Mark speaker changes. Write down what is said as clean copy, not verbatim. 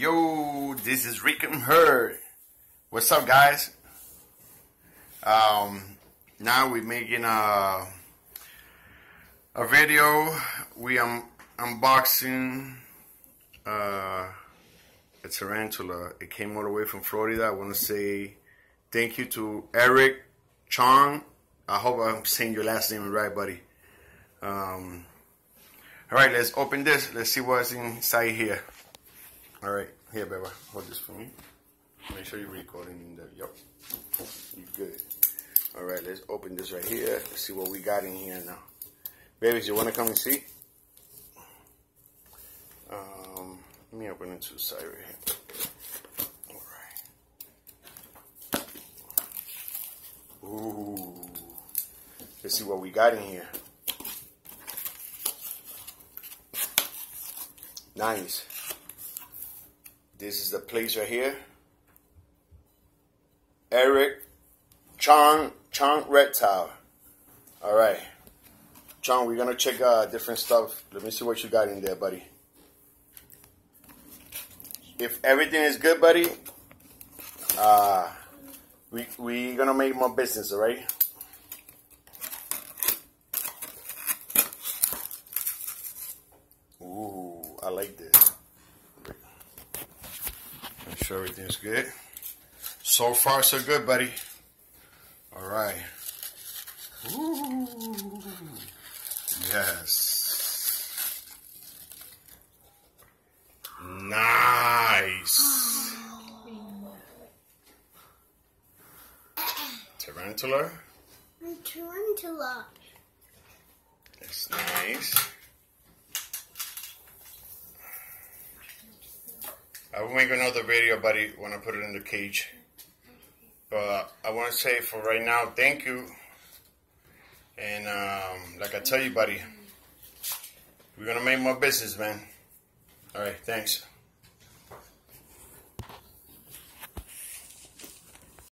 Speaker 1: Yo, this is Rick and Her. What's up, guys? Now we're making a video. We unboxing a tarantula. It came all the way from Florida. I want to say thank you to Eric Chong. I hope I'm saying your last name right, buddy. All right, let's open this. Let's see what's inside here. All right, here, baby. Hold this for me. Make sure you're recording in there. Yup, you good. All right, let's open this right here. Let's see what we got in here now. Babies, you want to come and see? Let me open it to the side right here. All right. Ooh. Let's see what we got in here. Nice. This is the place right here. Eric Chong Reptile. All right, Chong, we're gonna check different stuff. Let me see what you got in there, buddy. If everything is good, buddy, we gonna make more business, all right? Ooh, I like this. Make sure everything's good. So far, so good, buddy. All right. Ooh, yes. Nice. Tarantula.
Speaker 2: A tarantula.
Speaker 1: That's nice. I will make another video, buddy, when I put it in the cage. But I want to say for right now, thank you. And like I tell you, buddy, we're going to make more business, man. All right, thanks.